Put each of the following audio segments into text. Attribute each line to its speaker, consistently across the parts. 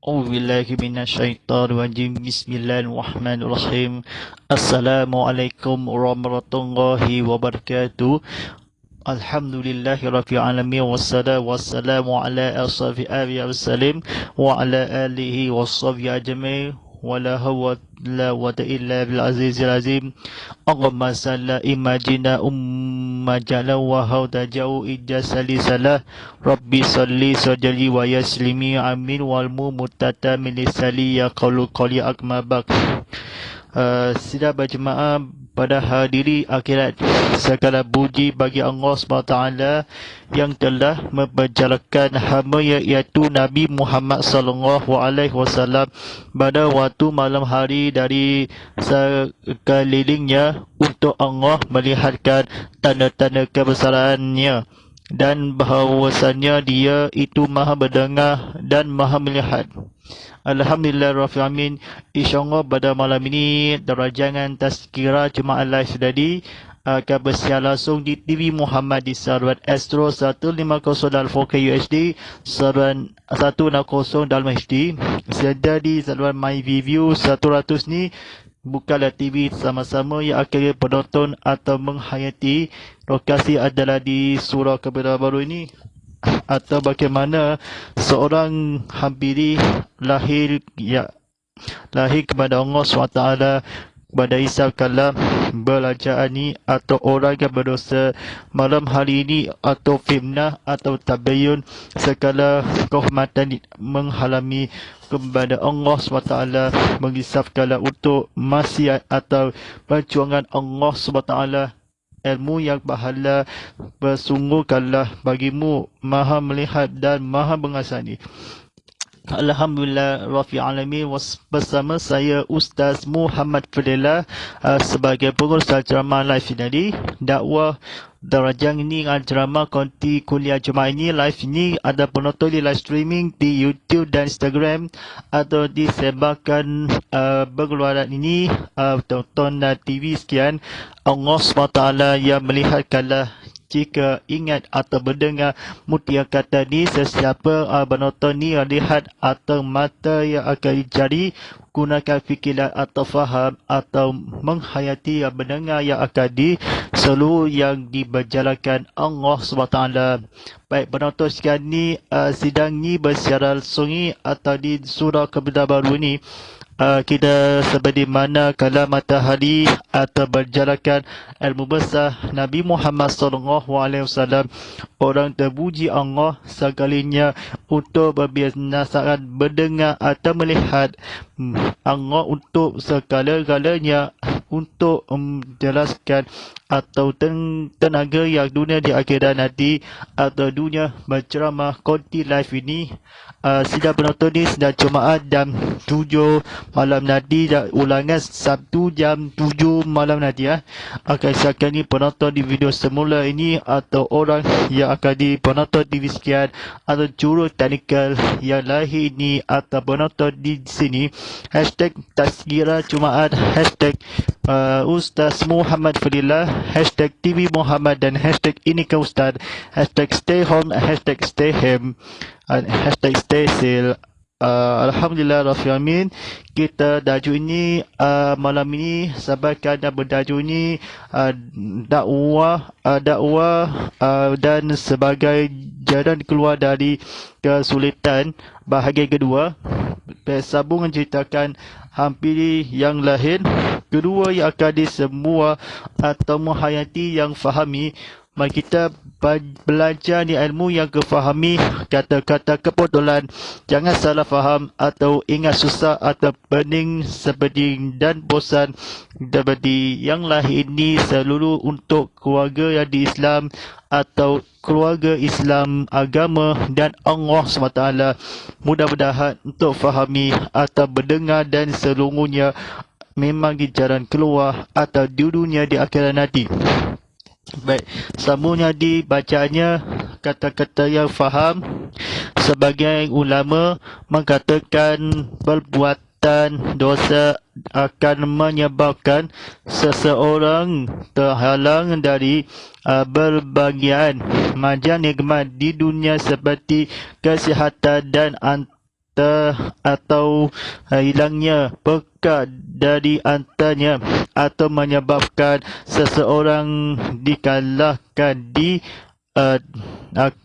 Speaker 1: Auzubillahiminasyaitonirrajim. Bismillahirrahmanirrahim. Assalamualaikum warahmatullahi wabarakatuh. Alhamdulillahirabbil alamin wassalatu wassalamu ala asyrafil anbiya'i wassalim wa ala alihi washabbihi ajmain. Wala hawla wala quwwata illa bil azizil azim. Allahumma salli imajina jala wa hauda jau ijasali salah. Rabbi salli sajali wa yaslimi amin wal mutata min lisali ya qali akmabak. Sidang berjemaah pada hadiri akhirat, segala puji bagi Allah SWT yang telah memperjalakan hamba-Nya iaitu Nabi Muhammad SAW pada waktu malam hari dari sekelilingnya untuk Allah melihatkan tanda-tanda kebesarannya dan bahawasanya Dia itu Maha mendengar dan Maha melihat. Alhamdulillahirrahmanirrahim. InsyaAllah pada malam ini rancangan Tazkirah Jemaah Live Study akan bersiar langsung di TV Muhammad di saluran Astro 150 dalam 4K UHD, saluran 160 dalam HD. Sedang di saluran MyView 100 ni bukanlah TV sama-sama yang akan penonton atau menghayati lokasi adalah di surau Kebayoran Baru ini, atau bagaimana seorang hampiri lahir kepada Allah SWT pada hisab kalam belajar ni, atau orang yang berdosa malam hari ini, atau fitnah atau tabayun, segala kehormatan menghalami kepada Allah SWT menghisab kalam untuk maksiat atau perjuangan Allah SWT. Ilmu yang pahala bersungguhkanlah bagimu, Maha melihat dan Maha mengasani. Alhamdulillah Rabbil Alamin. Bersama saya Ustaz Muhammad Fadilah sebagai pengurus ceramah live ini. Dakwah darajang ini ceramah konti kuliah Jumaat ini live ini ada penonton di live streaming di YouTube dan Instagram, atau disebarkan berkeluaran ini tonton TV sekian. Allah SWT yang melihat kalah. Jika ingat atau mendengar mutia kata ni, sesiapa penonton ni lihat atau mata yang akan dicari, gunakan fikiran atau faham atau menghayati yang mendengar yang akan seluruh yang diberjalankan Allah SWT. Baik penonton sekian ni, sidang ni bersiaran langsung atau di surau Kebayoran Baru ni. Kita seperti mana kalam matahari atau berjalankan ilmu besar Nabi Muhammad SAW, orang terpuji Allah sekalinya untuk berbiasakan mendengar atau melihat Allah untuk segala-galanya, untuk menjelaskan atau tenaga yang dunia di akhirat nanti, atau dunia berceramah konti live ini. Sidang penonton ni sedang Jumaat jam 7 malam nanti, dan ulangan Sabtu jam 7 malam nanti. Akan siapkan ni penonton di video semula ini, atau orang yang akan penonton TV sekian, atau juru teknikal yang lahir ini, atau penonton di sini. Hashtag Tazkirah Jumaat, hashtag Ustaz Muhammad Fadilah, hashtag TV Muhammad, dan hashtag ini ke Ustaz, hashtag stay home, hashtag stay home, hashtag stay still. Alhamdulillah Rabbil Alamin. Kita tajuk ini malam ini sabarkan dan bertajuk ini dakwah dan sebagai jalan keluar dari kesulitan, bahagian kedua. Bersambung menceritakan hampir yang lahir kedua yang akan disemua atau menghayati yang fahami. Mari kita belajar ni ilmu yang kefahami kata-kata kebetulan. Jangan salah faham atau ingat susah atau pening seperti dan bosan. Seperti yang lahir ini seluruh untuk keluarga yang di Islam atau keluarga Islam agama dan Allah SWT. Mudah-mudahan untuk fahami atau mendengar dan seluruhnya memang di jalan keluar atau di dunia di akhirat nanti. Baik, sambungnya di bacaannya kata-kata yang faham. Sebagian ulama mengatakan perbuatan dosa akan menyebabkan seseorang terhalang dari berbahagian macam nikmat di dunia seperti kesihatan dan atau hilangnya berkat dari antaranya atau menyebabkan seseorang dikalahkan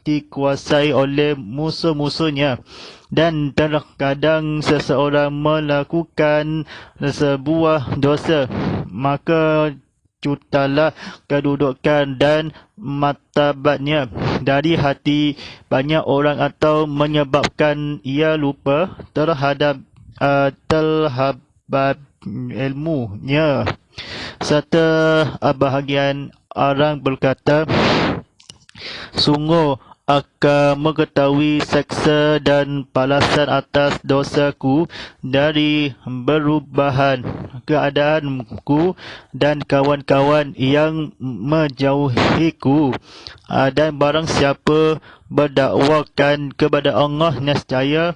Speaker 1: dikuasai oleh musuh-musuhnya, dan terkadang seseorang melakukan sebuah dosa, maka cutalah kedudukan dan martabatnya dari hati banyak orang atau menyebabkan ia lupa terhadap ilmunya. Serta bahagian orang berkata, sungguh akan mengetahui seksa dan balasan atas dosaku dari perubahan keadaanku dan kawan-kawan yang menjauhiku. Dan barang siapa berdakwakan kepada Allah, nescaya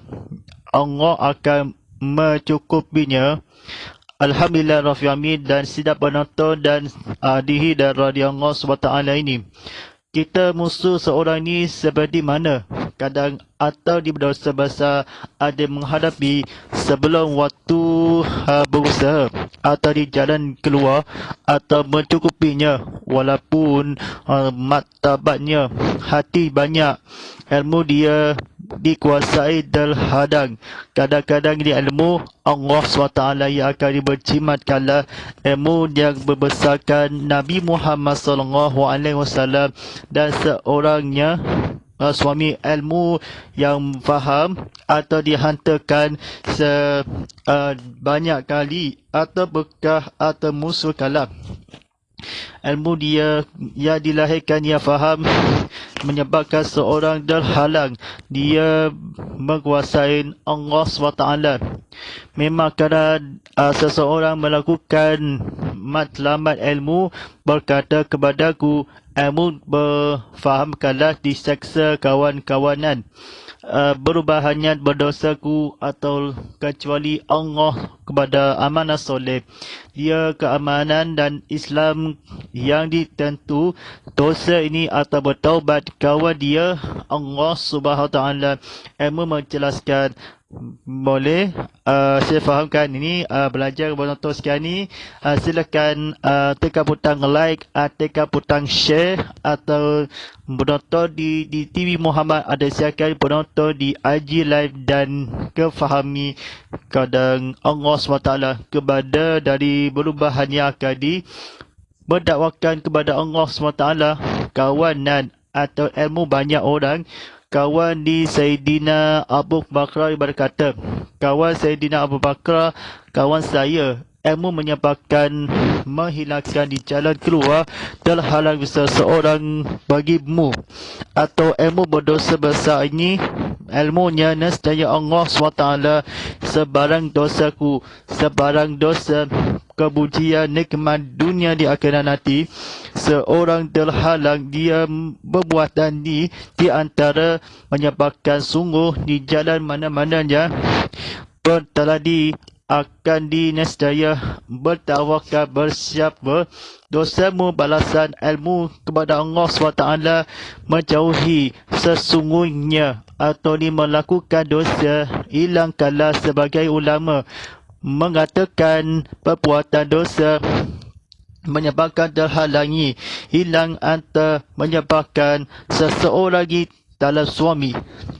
Speaker 1: Allah akan mencukupinya. Alhamdulillah Rabbil Alamin. Dan sidang penonton dan hadirin dan radhiyallahu SWT ini, kita musuh seorang ni seperti mana? Kadang atau di berdosa besar ada menghadapi sebelum waktu berusaha atau di jalan keluar atau mencukupinya, walaupun martabatnya hati banyak, ilmu dia dikuasai terhadang. Kadang-kadang di ilmu Allah SWT yang akan diberjimatkanlah ilmu yang berbesarkan Nabi Muhammad SAW, dan seorangnya suami ilmu yang faham atau dihantarkan sebanyak kali atau bekah atau musuh kalam. Ilmu dia yang dilahirkan ia faham menyebabkan seorang terhalang dia menguasai Allah SWT. Memang kerana seseorang melakukan matlamat ilmu berkata kepadaku, ilmu berfahamkanlah diseksa kawan-kawanan. Berubahannya berdosaku atau kecuali Allah kepada amanah soleh. Dia keamanan dan Islam yang ditentu dosa ini atau bertaubat kawan dia Allah Subhanahu Wa Taala. Ilmu menjelaskan. Boleh saya fahamkan ini belajar penonton sekian ni, silakan tekan butang like, tekan butang share, atau penonton di TV Muhammad ada silakan penonton di IG live dan kefahami kadang Allah SWT kepada dari perubahan yang akan berdakwakan kepada Allah SWT kawanan atau ilmu banyak orang. Kawan di Sayyidina Abu Bakar berkata, kawan Sayyidina Abu Bakar, kawan saya, ilmu menyebabkan menghilangkan di jalan keluar terhalang seseorang bagimu, atau ilmu berdosa besar ini ilmunya nescaya Allah SWT sebarang dosaku, sebarang dosa kebujian nikmat dunia di akhirat nanti, seorang terhalang dia perbuatan di antara menyebabkan sungguh di jalan mana-mananya berteladi akan dinescaya bertawakal bersiap dosamu balasan ilmu kepada Allah SWT menjauhi sesungguhnya atau ni melakukan dosa. Hilangkanlah sebagai ulama mengatakan perbuatan dosa menyebabkan terhalangi, hilang antara menyebabkan seseorang dalam suami,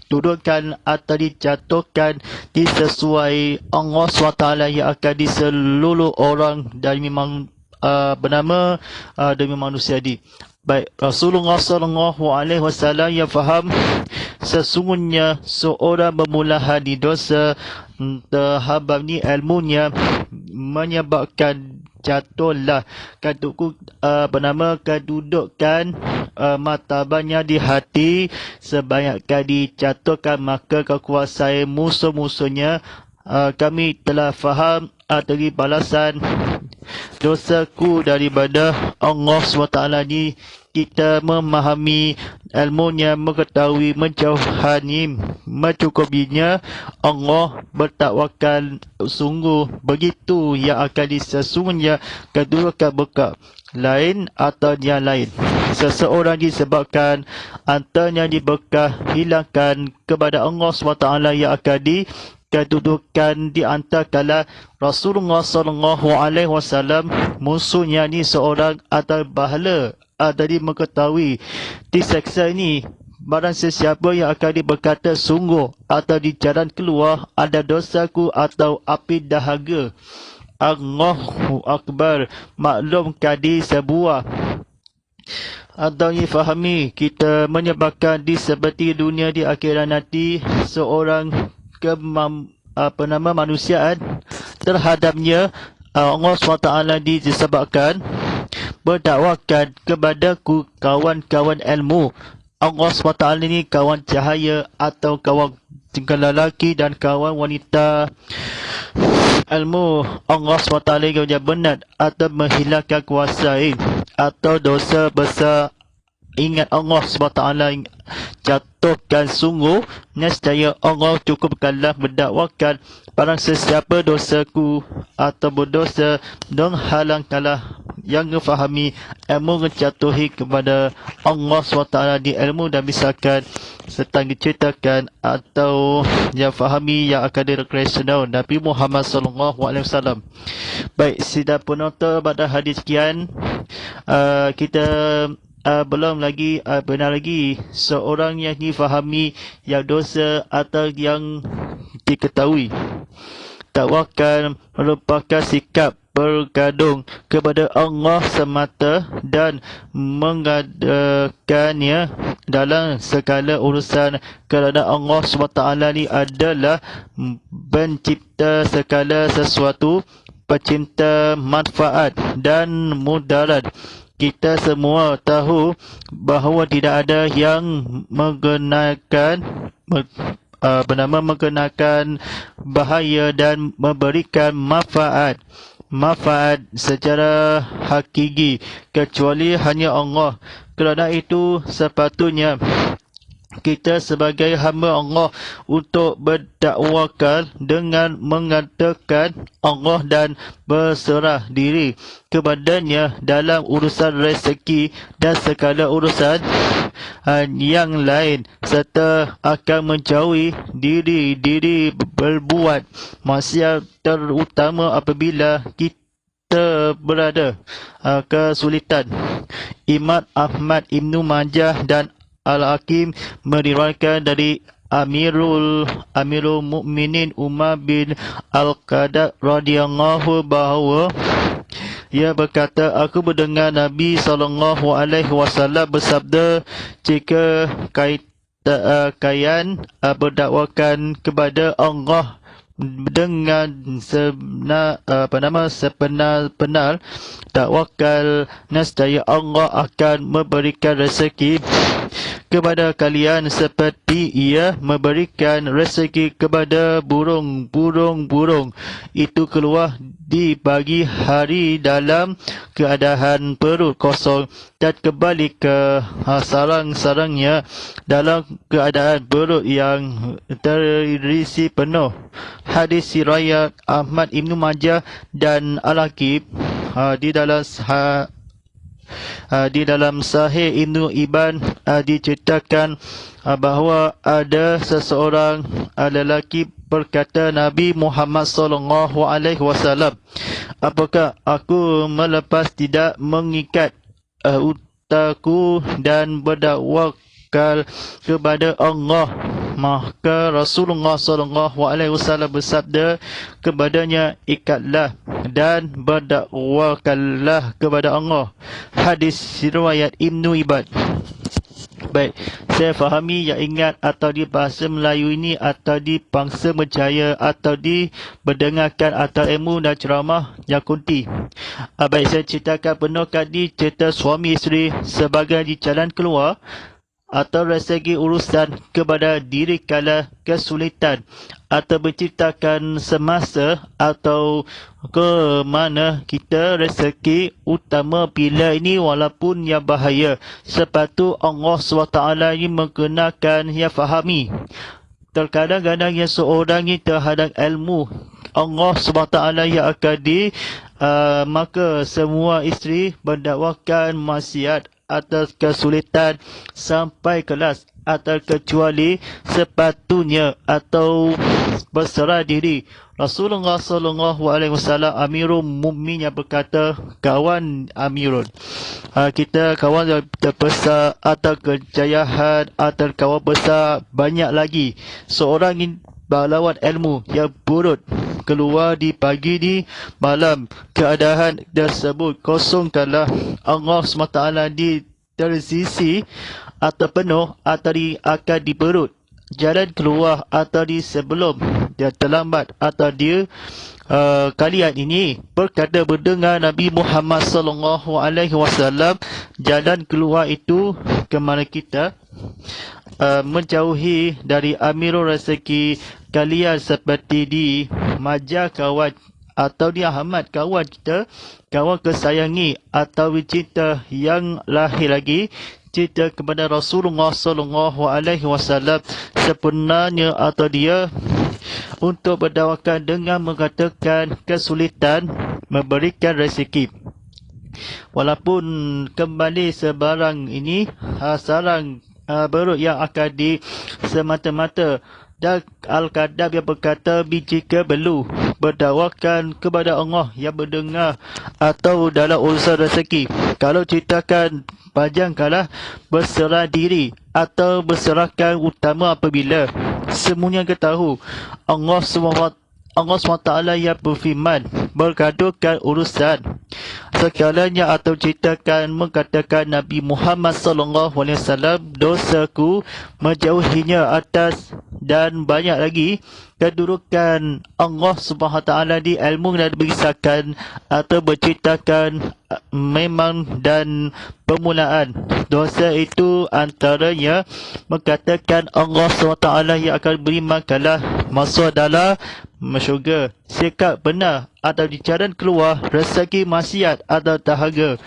Speaker 1: dudukkan atau dijatuhkan disesuai Allah SWT yang akan di seluruh orang dan memang bernama demi manusia di. Baik, Rasulullah SAW yang faham sesungguhnya seorang bermulahan di dosa terhabab ni ilmunya menyebabkan jatuhlah kedudukan martabatnya di hati sebanyak kali dijatuhkan maka kekuasaan musuh-musuhnya. Kami telah faham dari balasan dosaku daripada Allah SWT ni kita memahami ilmunya, mengetahui, menjauhani, mencukupinya. Allah bertakwakal sungguh begitu yang akan sesungguhnya kedua berkah lain atau yang lain. Seseorang disebabkan antanya diberkah hilangkan kepada Allah SWT yang akan kedudukan di antara kala Rasulullah SAW musuhnya ni seorang atau bahala dari mengetahui diseksa ini. Barang sesiapa yang akan berkata sungguh atau di jalan keluar ada dosaku atau api dahaga. Allahu Akbar. Maklum kadi sebuah atau difahami kita menyebabkan di seperti dunia di akhirat nanti seorang manusiaan terhadapnya Allah SWT disebabkan berdakwakan kepada kawan-kawan ilmu. Allah SWT ini kawan cahaya atau kawan lelaki dan kawan wanita ilmu. Allah SWT yang benar atau menghilangkan kuasa atau dosa besar. Ingat Allah SWT jatuhkan sungguh nescaya Allah cukupkanlah mendakwakan barang sesiapa dosaku atau berdosa menghalangkanlah yang fahami ilmu menjatuhi kepada Allah SWT di ilmu dan misalkan serta diceritakan atau yang fahami yang akan direkreasional Nabi Muhammad SAW. Baik, sidang penonton pada hadis sekian kita belum lagi benar lagi seorang yang difahami yang dosa atau yang diketahui takwakal merupakan sikap bergantung kepada Allah semata dan mengadakannya dalam segala urusan kerana Allah SWT ni adalah pencipta segala sesuatu, pecinta manfaat dan mudarat. Kita semua tahu bahawa tidak ada yang mengenakan bahaya dan memberikan manfaat secara hakiki kecuali hanya Allah. Kerana itu sepatutnya kita sebagai hamba Allah untuk berdakwakal dengan mengatakan Allah dan berserah diri kepadanya dalam urusan rezeki dan segala urusan yang lain, serta akan menjauhi diri berbuat maksiat, terutama apabila kita berada kesulitan. Imam Ahmad, Ibnu Majah dan Al-Hakim meriwayatkan dari Amirul Mukminin Umar bin Al-Qadad radhiyallahu bahawa ia berkata, aku mendengar Nabi SAW bersabda, jika kalian berdakwakan kepada Allah dengan sebenar-benar takwakal, nescaya Allah akan memberikan rezeki kepada kalian seperti ia memberikan rezeki kepada burung-burung itu keluar di pagi hari dalam keadaan perut kosong dan kembali ke sarang-sarangnya dalam keadaan perut yang terisi penuh. Hadis riwayat Ahmad, Ibnu Majah dan Al-Hakim. Di dalam Sahih Ibnu Ibn diceritakan bahawa ada seseorang lelaki berkata Nabi Muhammad SAW, apakah aku melepas tidak mengikat untaku dan berdakwakal kepada Allah? Maka Rasulullah SAW bersabda kepadanya, ikatlah dan berdakwakallah kepada Allah. Hadis riwayat Ibnu Ibn. Baik, saya fahami yang ingat atau di bahasa Melayu ini atau di bangsa Mejaya atau di berdengarkan atau ilmu dan ceramah yang kunti. Baik, saya ceritakan penuh kali cerita suami isteri sebagai di jalan keluar. atau rezeki urusan kepada diri kala kesulitan atau menciptakan semasa atau ke mana kita rezeki utama bila ini walaupun yang bahaya. Sepatu Allah SWT ini mengenakan yang fahami. Terkadang-kadang yang seorang ini terhadap ilmu Allah SWT yang akan maka semua isteri mendakwakan maksiat atas kesulitan sampai kelas atau kecuali sepatunya atau berserah diri. Rasulullah SAW Amirul Mukminin yang berkata, kawan Amirul, kita kawan yang terbesar atau kejayaan atau kawan besar banyak lagi. Seorang ini pahlawan ilmu yang buruk keluar di pagi di malam, keadaan tersebut kosongkanlah Allah SWT di tersisi atau penuh atau akan diperut jalan keluar atau di sebelum dia terlambat atau dia kalian ini berkata mendengar Nabi Muhammad SAW jalan keluar itu ke mana kita menjauhi dari Amirul Rezeki kalian seperti di Majah kawan atau di Ahmad kawan kita, kawan kesayangi atau cinta yang lahir lagi cinta kepada Rasulullah SAW sebenarnya atau dia untuk berdakwakan dengan mengatakan kesulitan memberikan rezeki. Walaupun kembali sebarang ini sarang buruk yang akan di semata-mata dan Al-Qadab yang berkata jika perlu berdakwakan kepada Allah yang mendengar atau dalam urusan rezeki. Kalau ceritakan panjangkanlah berserah diri atau berserahkan utama apabila semuanya ketahu Allah SWT yang berfirman bergaduhkan urusan segalanya atau ceritakan mengatakan Nabi Muhammad SAW dosaku menjauhinya atas dan banyak lagi kedudukan Allah SWT di ilmu dan mengisahkan atau berceritakan memang dan permulaan dosa itu antaranya mengatakan Allah SWT yang akan beriman kalah masuk dalam syurga sikap benar atau di jalan keluar rezeki maksiat atau dahaga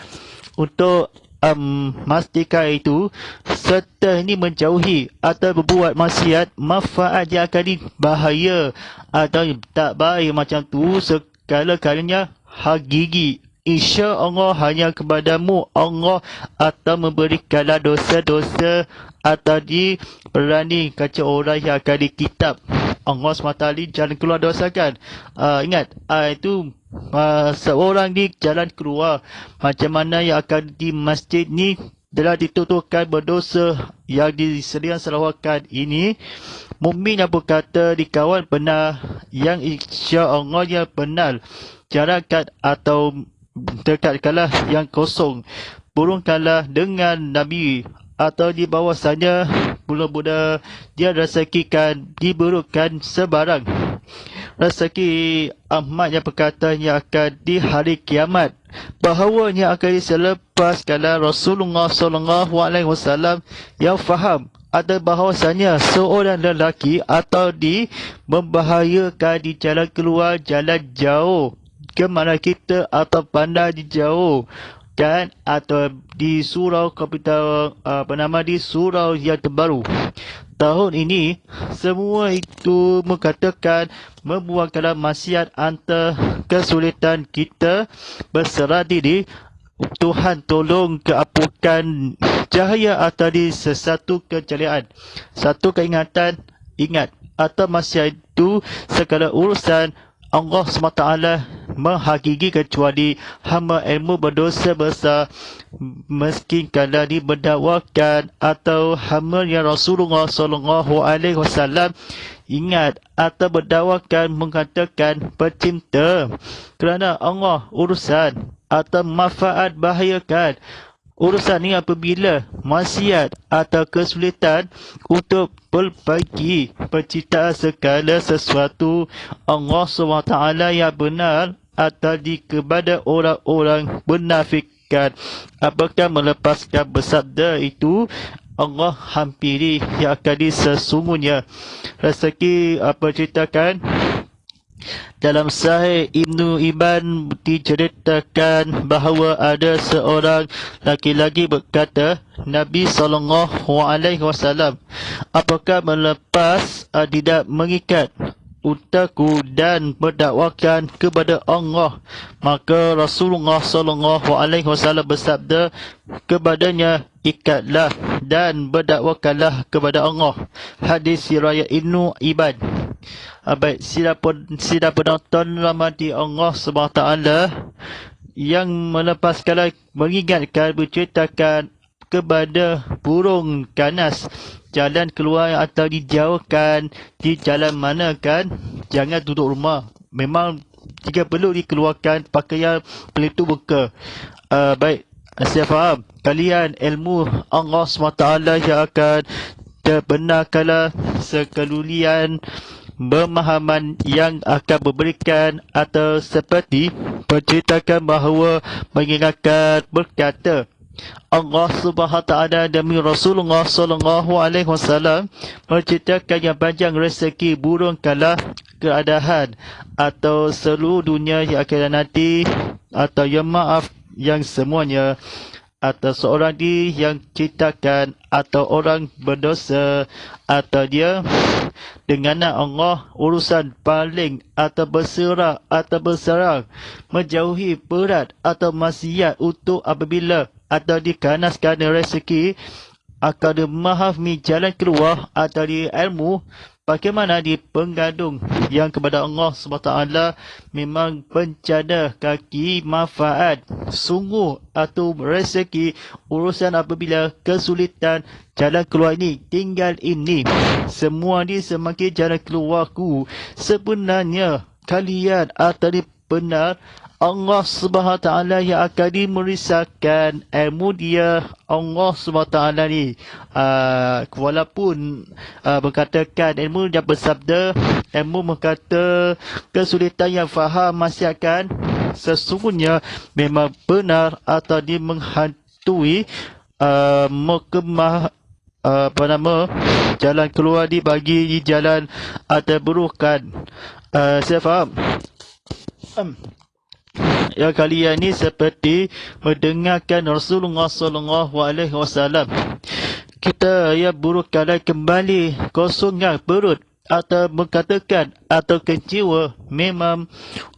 Speaker 1: untuk memastikan itu serta ini menjauhi atau berbuat maksiat manfaat yang akan bahaya atau tak baik macam tu segala-galanya hakiki insya-Allah hanya kepadamu Allah atau memberikanlah dosa-dosa atau diberani kaca orang yang akan dikitab Allah SWT jalan keluar dosakan. Ingat itu seorang di jalan keluar macam mana yang akan di masjid ni telah dituturkan berdosa yang disediakan salawakan ini mukmin yang berkata di kawan benar yang insya-Allah yang benar jalankan atau dekatkanlah yang kosong burungkanlah dengan Nabi atau di bawahnya mula-mula dia rezekikan diburukan sebarang rezeki Ahmad yang berkata yang akan di hari kiamat bahawa yang akan diselepaskanlah Rasulullah SAW yang faham ada bahawasanya seorang lelaki atau membahayakan di jalan keluar jalan jauh ke mana kita atau pandai di jauh kan atau di surau komputer di surau yang terbaru tahun ini semua itu mengatakan membuangkan maksiat antara kesulitan kita berserah diri Tuhan tolong keapukan cahaya atau di sesuatu keceliaan satu keingatan ingat atau maksiat itu segala urusan Allah SWT menghakiki kecuali hamba ilmu berdosa besar meski kalau diberdakwakan atau hamba yang Rasulullah SAW ingat atau berdakwakan mengatakan pecinta kerana Allah urusan atau manfaat bahayakan urusan ini apabila maksiat atau kesulitan untuk berbagi penciptaan segala sesuatu Allah SWT yang benar atau kepada orang-orang menafikan apakah melepaskan bersabda itu Allah hampiri ya akadi sesungguhnya rezeki ceritakan dalam Sahih Ibnu Ibn diceritakan bahawa ada seorang laki-laki berkata, Nabi SAW, apakah melepas tidak mengikat untaku dan mendakwakan kepada Allah? Maka Rasulullah SAW bersabda kepadanya, ikatlah dan berdakwakanlah kepada Allah. Hadis riwayat Ibnu Ibn. Baik, sila penonton rahmati Allah SWT yang melepaskan, mengingatkan, berceritakan kepada burung ganas jalan keluar atau dijauhkan di jalan mana kan, jangan duduk rumah. Memang jika perlu dikeluarkan pakaian pelitup muka. Baik, saya faham kalian ilmu Allah SWT yang akan terbenarkanlah sekelulian pemahaman yang akan memberikan atau seperti menceritakan bahawa mengingatkan berkata Allah Subhanahu Taala demi Rasulullah sallallahu alaihi wasallam menceritakan yang panjang rezeki burung kala keadaan atau seluruh dunia yang akan nanti atau yang maaf yang semuanya atau seorang yang ciptakan atau orang berdosa atau dia dengan Allah urusan paling atau berserah atau berserang menjauhi berat atau maksiat untuk apabila atau dikanaskan rezeki akan memahami jalan keluar atau di ilmu bagaimana di penggadung yang kepada Allah SWT memang pencada kaki manfaat sungguh atau rezeki urusan apabila kesulitan jalan keluar ini tinggal ini semua ni semakin jalan keluarku sebenarnya kalian atau di benar Allah SWT yang akan dimerisahkan ilmu dia Allah SWT ni walaupun berkatakan ilmu dia bersabda ilmu berkata kesulitan yang faham masih akan sesungguhnya memang benar atau dia menghantui mukemah jalan keluar dibagi di jalan atau burukan. Saya faham ya kalian ni seperti mendengarkan Rasulullah SAW. Kita ya buruk kadang kembali kosongan perut atau mengatakan atau kecewa. Memang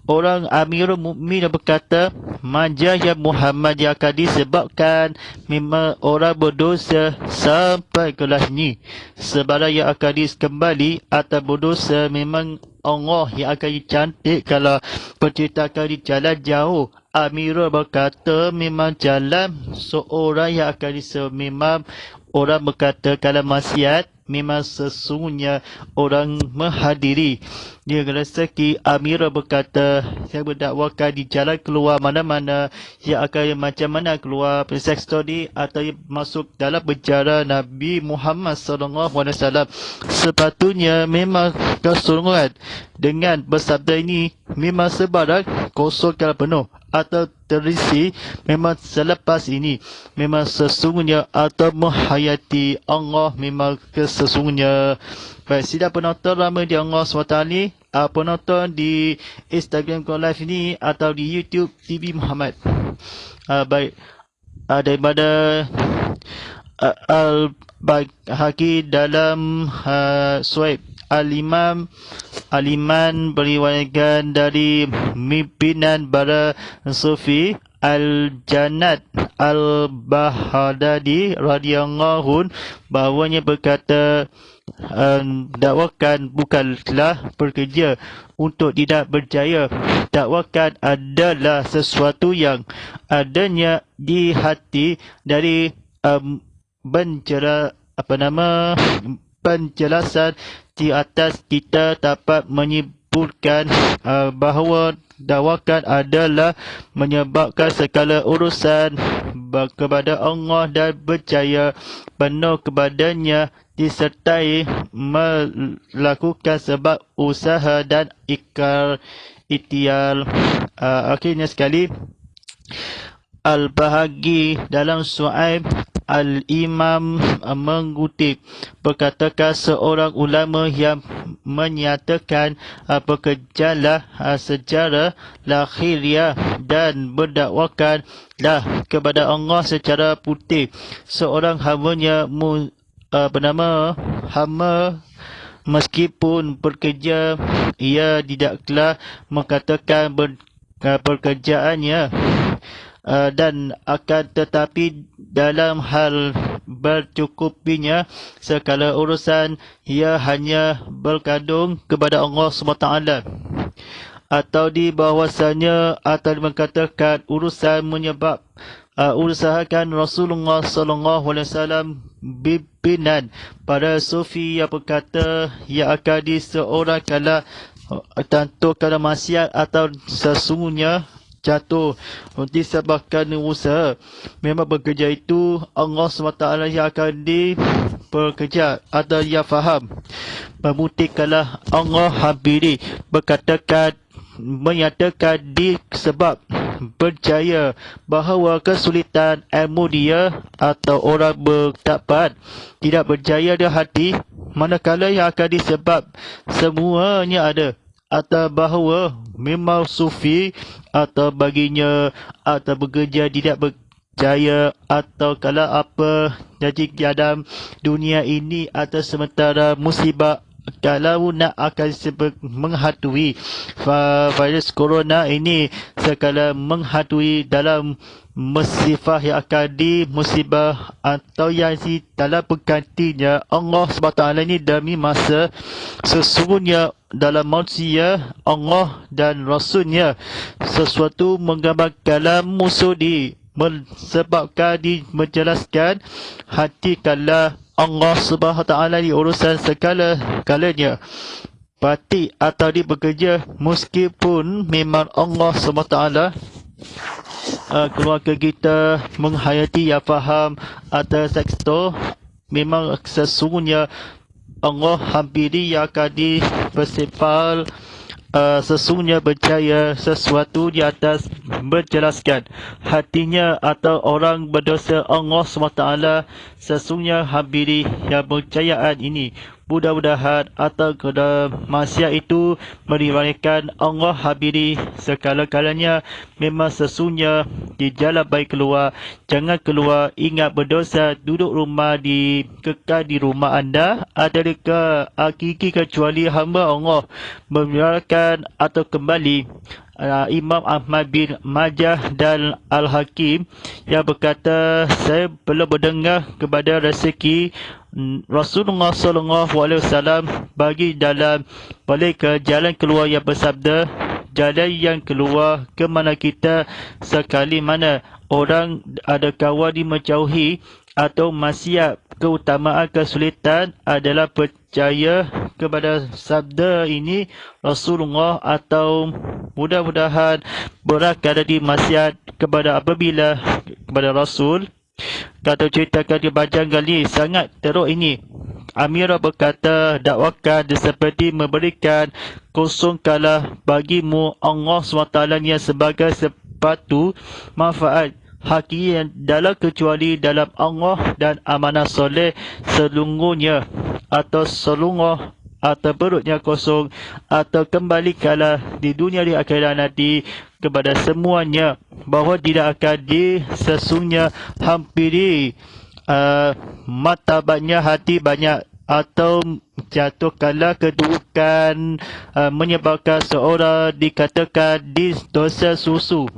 Speaker 1: orang Amirul Mukminin berkata manja ya Muhammad yang akan disebabkan memang orang berdosa sampai kelas ni. Sebarang yang akan kembali atau berdosa memang Allah yang akan cantik kalau penceritakan di jalan jauh. Amirul berkata memang jalan seorang yang akan memang orang berkata kalau maksiat memang sesungguhnya orang menghadiri dia rezeki. Amirul berkata saya berdakwakan di jalan keluar mana-mana yang akan macam mana keluar sex story atau masuk dalam penjara Nabi Muhammad SAW. Sepatutnya memang keseluruhan dengan bersabda ini memang sebarang kosong kalau penuh atau terisi memang selepas ini memang sesungguhnya atau menghayati Allah memang sesungguhnya. Baik, sila penonton ramai di Allah SWT ni penonton di Instagram Live ini atau di YouTube TV Muhammad. Baik, daripada Al-Baihaqi dalam Suhaib Al-Iman beriwayatkan dari pimpinan para Sufi Al-Jannat Al-Bahadadi radhiyallahu bahawanya berkata dakwakan bukanlah bekerja untuk tidak berjaya. Dakwakan adalah sesuatu yang adanya di hati dari penjelasan di atas kita dapat menyebutkan bahawa dakwakan adalah menyebabkan segala urusan kepada Allah dan percaya penuh kepadanya disertai melakukan sebab usaha dan ikhtiar. Akhirnya sekali Al-Bahaqi dalam Suhaib Al-Imam mengutip perkataan seorang ulama yang menyatakan bekerjalah secara lahiriah dan berdakwakanlah kepada Allah secara putih. Seorang hambanya bernama hamba meskipun bekerja, ia tidaklah mengatakan pekerjaannya dan akan tetapi dalam hal bercukupinya segala urusan ia hanya berkandung kepada Allah SWT. Atau di bahawasanya atau mengatakan urusan menyebab usahakan Rasulullah SAW pimpinan para sufi yang berkata yang akan di seorang kala tentu kerana maksiat atau sesungguhnya jatuh disebabkan usaha. Memang bekerja itu Allah SWT yang akan bekerja atau yang faham. Membuktikanlah Allah hampiri menyatakan di sebab percaya bahawa kesulitan ilmu dia atau orang bertakbat tidak berjaya di hati, manakala yang akan disebab semuanya ada, atau bahawa memang sufi atau baginya atau bekerja tidak berjaya atau kalau apa jadi dalam dunia ini atau sementara musibah kalau nak akan menghantui virus corona ini sekala menghantui dalam musibah yang akan musibah atau yang dalam penggantinya Allah SWT ini demi masa sesungguhnya dalam manusia Allah dan Rasulnya sesuatu menggambarkan musuh sebabkan menjelaskan hati kala Allah SWT di urusan segala-galanya. Batik atau bekerja meskipun memang Allah SWT keluarga kita menghayati yang faham atau sektor memang sesungguhnya Allah hampiri yang akan bersifat sesungguhnya berjaya sesuatu di atas menjelaskan hatinya atau orang berdosa Allah SWT sesungguhnya hampiri yang percayaan ini. Mudah-mudahan atau kepada manusia itu meriwayatkan Allah hampiri segala-galanya memang sesungguhnya di jalan baik keluar. Jangan keluar, ingat berdosa, duduk rumah kekal di rumah anda. Adakah hakiki kecuali hamba Allah membiarkan atau kembali Imam Ahmad bin Majah dan Al-Hakim yang berkata, saya belum mendengar kepada rezeki Rasulullah SAW bagi dalam balik ke jalan keluar yang bersabda, jalan yang keluar ke mana kita sekali mana orang ada kawan menjauhi atau maksiat. Keutamaan kesulitan adalah percaya kepada sabda ini Rasulullah atau mudah-mudahan berat di maksiat kepada apabila kepada Rasul. Kata ceritakan di bajang gali sangat teruk ini. Amirah berkata, dakwakan seperti memberikan kosong kalah bagimu Allah SWT yang sebagai sepatu manfaat hakiki yang dalam kecuali dalam Allah dan amanah soleh selungguhnya atau selungguh atau perutnya kosong atau kembali kalah di dunia di akhirat nanti kepada semuanya bahawa tidak akan sesungguhnya hampiri martabatnya hati banyak atau jatuhkanlah kedudukan menyebabkan seorang dikatakan di dosa susu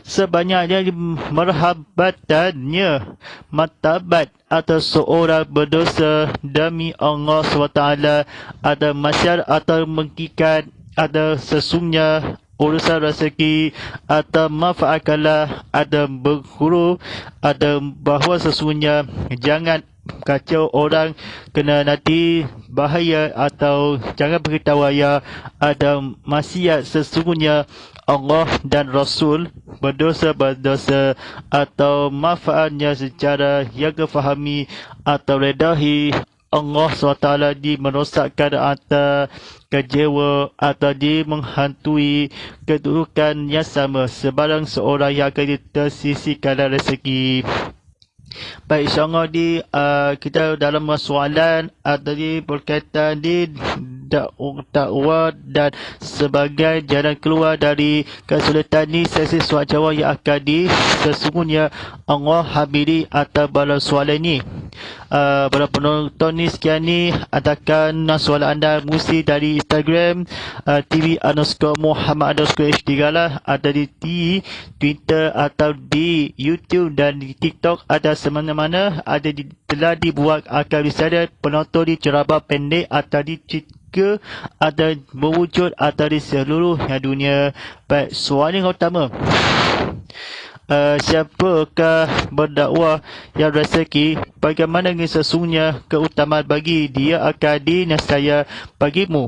Speaker 1: sebanyaknya merhabatannya martabat atau seorang berdosa demi Allah SWT ada masyarakat atau mengkikat ada sesungguhnya urusan rezeki atau manfaatkanlah ada berguru ada bahawa sesungguhnya jangan kacau orang kena nanti bahaya atau jangan beritahu ayah ada maksiat sesungguhnya Allah dan Rasul berdosa atau manfaatnya secara yang kefahami atau redahi Allah SWT merosakkan atau kecewa atau menghantui kedudukan yang sama sebarang seorang yang akan tersisihkan rezeki. Baik, insyaAllah kita dalam soalan tadi berkaitan di dakwah dan sebagai jalan keluar dari kesulitan ni, sesi soal jawab yang akan sesungguhnya Allah habiri atas bala soalan ni. Para penonton ni sekian ni, adakan soalan anda mesti dari Instagram TV_Muhammad_HD lah, ada di Twitter atau di YouTube dan di TikTok, ada semana-mana ada telah dibuat akan bisa penonton di cerabah pendek atau di ke ada berwujud atau di seluruh dunia. Baik, soalan yang utama, siapakah berdakwah yang rezeki? Bagaimana sesungguhnya keutamaan bagi dia akan dinescaya bagimu.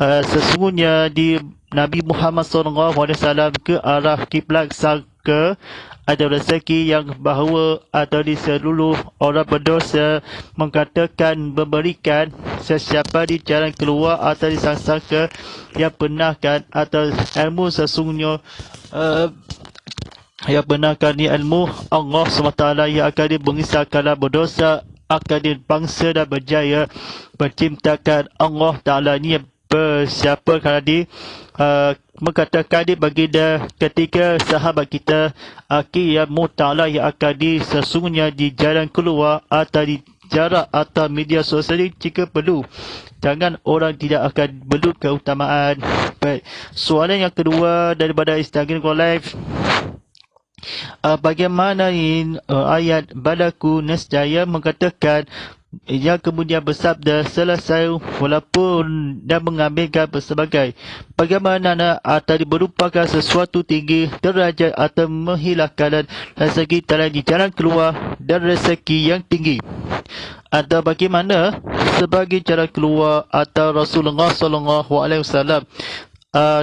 Speaker 1: Sesungguhnya di Nabi Muhammad SAW ke arah kiblat sangka ada rezeki yang bahawa atau di seluruh orang berdosa mengatakan memberikan sesiapa di jalan keluar atau di sangka yang benarkan atau ilmu sesungguhnya yang benarkan ni ilmu Allah SWT yang akan mengisahkanlah berdosa akan dibangsa dan berjaya menciptakan Allah Ta'ala ni bersiapa kalau mengatakan di baginda ketika sahabat kita Aqiyah Ta'ala yang akan sesungguhnya di jalan keluar atau di jarak atau media sosial jika perlu. Jangan orang tidak akan perlu keutamaan. Baik, soalan yang kedua daripada Instagram Live. Bagaimana ayat balaku nescaya mengatakan yang kemudian bersabda selesai walaupun dan mengambilkan bersebagai bagaimana atau merupakan sesuatu tinggi derajat atau menghilangkan rezeki dalam di jalan keluar dan rezeki yang tinggi, atau bagaimana sebagai jalan keluar atau Rasulullah SAW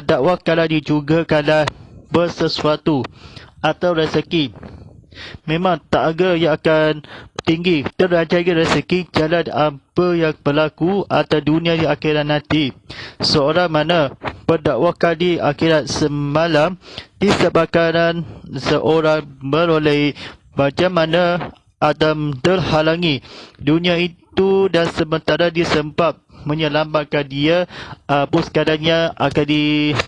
Speaker 1: dakwah kala juga kala bersesuatu atau rezeki. Memang tak ada yang akan tinggi derajat rezeki jalan apa yang berlaku atau dunia di akhirat nanti. Seorang mana berdakwahkan di akhirat semalam disebabkan seorang beroleh bagaimana Adam terhalangi dunia itu dan sementara dia sempat menyelamatkan dia sekadanya akan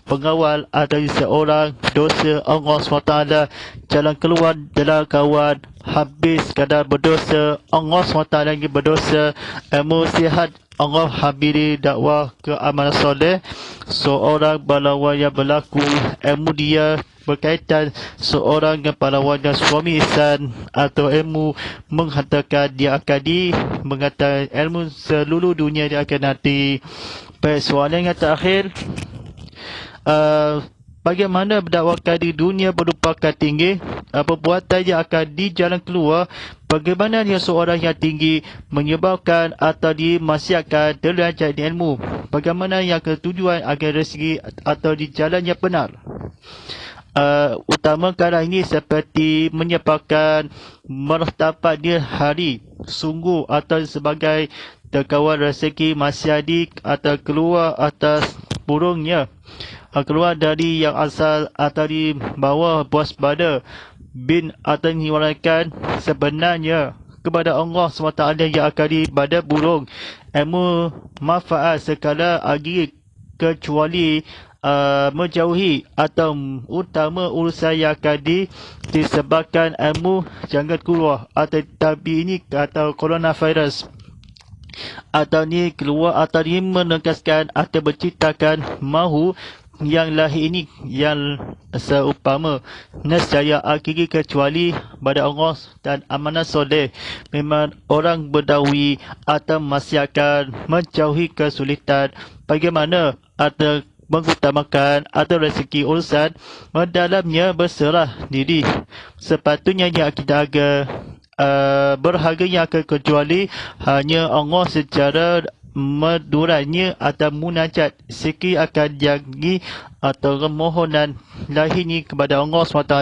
Speaker 1: pengawal atau seorang dosa Allah SWT jalan keluar dalam kawan habis kadar berdosa Allah SWT lagi berdosa ilmu sihat Allah habiri dakwah ke amal soleh seorang pahlawan yang berlaku ilmu dia berkaitan seorang yang pahlawan dan suami ihsan atau ilmu menghantarkan dia akan mengatakan ilmu seluruh dunia dia akan nanti. Baik, soalan yang terakhir, bagaimana berdakwahkan di dunia merupakan tinggi perbuatan yang akan di jalan keluar, bagaimana dia seorang yang tinggi menyebabkan atau dimaksiatkan derajat ilmu, bagaimana yang ketujuan agar rezeki atau di jalan yang benar. Utama kala ini seperti menyebabkan mertabat dia hari sungguh atau sebagai terkawal rezeki masih adik atau keluar atas burungnya keluar dari yang asal atau di bawah waspada bin atau diwarakan sebenarnya kepada Allah SWT yang akan pada burung ilmu manfaat sekala agi kecuali menjauhi atau utama urusan yang akan disebabkan ilmu jangan keluar atau tapi ini atau coronavirus atau ni keluar atau ni menegaskan atau menciptakan mahu yang lahir ini yang seumpama nescaya akhiri kecuali pada Allah dan amanah soleh. Memang orang berdawi atau masih akan menjauhi kesulitan bagaimana atau mengutamakan atau rezeki urusan mendalamnya berserah diri. Sepatutnya yang kita agak berharga yang akan kecuali hanya Allah secara meduranya atau munajat sikit akan jadi atau permohonan lahirnya kepada Allah SWT.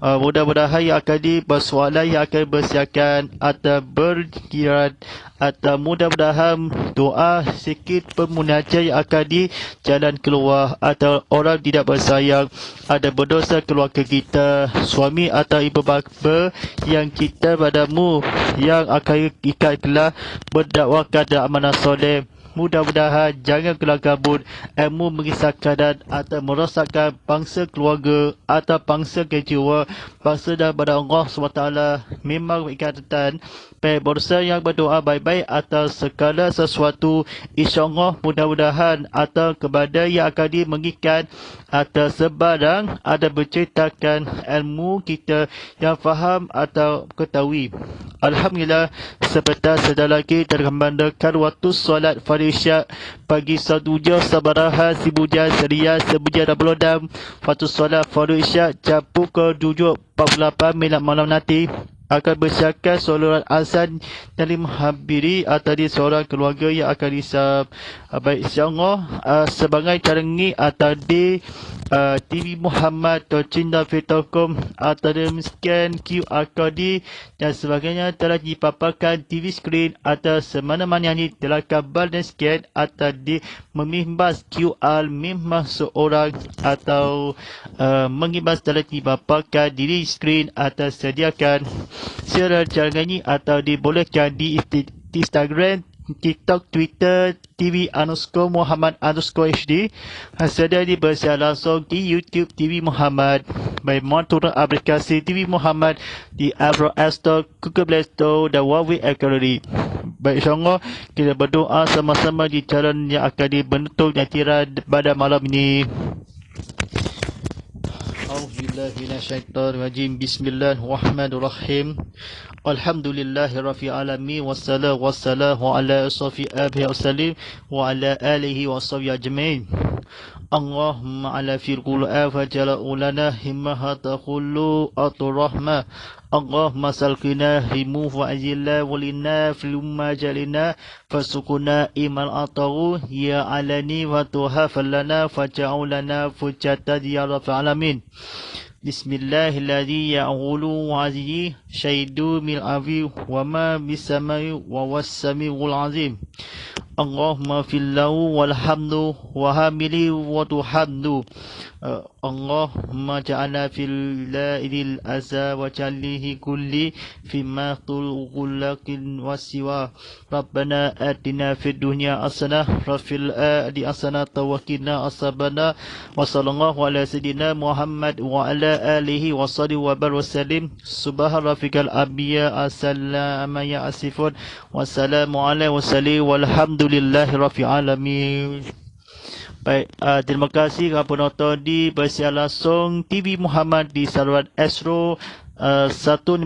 Speaker 1: Mudah-mudahan yang akan bersoalan yang akan bersiakan atau berkirat atau mudah-mudahan doa sikit pemunajat yang akan di jalan keluar atau orang tidak bersayang ada berdosa keluarga kita, suami atau ibu bapa yang kita padamu yang akan ikatlah berdakwakan dan amanah soleh. Mudah-mudahan jangan keluar kabut ilmu mengisahkan dan atau merosakkan bangsa keluarga atau bangsa kejiwa bangsa daripada Allah SWT. Memang ikatan baik berdosa yang berdoa baik-baik atau segala sesuatu insyaAllah mudah-mudahan atau kepada yang akan mengikat atau sebarang ada berceritakan ilmu kita yang faham atau ketahui. Alhamdulillah, sebentar sedar lagi terkembandakan waktu solat Fardhu Isyak pagi 1 jam sabaraha sibujan seria sebujan dan belodam. Waktu solat Fardhu Isyak jam pukul 7.48 minit malam nanti akan bersiakan solat azan dari menghampiri atau di seorang keluarga yang akan disab. Baik, insyaAllah sebagai cara ini atau di TV Muhammad atau Cinta Fitokom atau di scan QR code dan sebagainya telah dipaparkan TV screen atau semana-mana yang telah kabar dan scan atau di mengimbas QR mimbas seorang atau mengimbas telah dipaparkan di screen atau sediakan secara cara ini atau dibolehkan di Instagram, TikTok, Twitter, TV_Muhammad_HD. Sedia dibersiar langsung di YouTube TV Muhammad. Baik, mohon turun aplikasi TV Muhammad di Apple App Store, Google Play Store dan Huawei App Gallery. Baik, insyaAllah kita berdoa sama-sama di jalan yang akan dibentuk dan tiada pada malam ini. A'udzubillahiminasyaitonirrajim. Bismillahirrahmanirrahim. Alhamdulillahirabbil alamin wassalamu ala asyrafil anbiya'i wassalim wa ala alihi washabihi ajmain. Allahumma ala fil qur'an faj'alhu lana himmatan khullu atur-rahmah. Allahumma salqina himu wa ajilla walina filumma jalina fasukuna imal ataru ya alani wa tuhafallana faj'alana fujatan ya rabbal alamin. Bismillahilladzi ya'ulu wa'azihi syaidu mil afi wa ma bisamai wa wassami'ul azim. Allahumma fillahu walhamdu wa hamili wa tuhamdu. Allahumma ja'alna fil la'idil azza wa jallihi kulli fima tulqulakin wasiwa. Rabbana atina fid dunya hasanah wa fil akhirati hasanah wa qina asabana. Wa sallallahu ala sayyidina Muhammad wa ala alihi wa sahbihi wa barakatuh. Subhana rabbikal abiyya assalamu ya asifun wassalamu ala wassalim walhamdulillahi rabbil alamin. Baik, terima kasih kepada penonton di bersiar langsung TV Muhammad di saluran Astro 150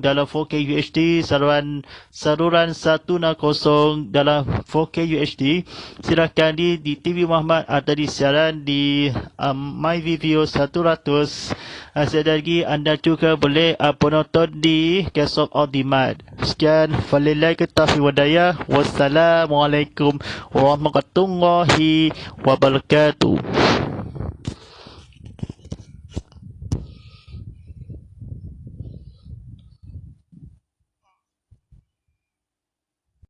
Speaker 1: dalam 4K UHD, saluran 160 dalam 4K UHD. Silakan di TV Muhammad atau di siaran di MyVideo 100. Sekali lagi anda juga boleh penonton di Cassette on Demand. Sekian, walillahi taufiq wal hidayah. Wassalamualaikum warahmatullahi wabarakatuh.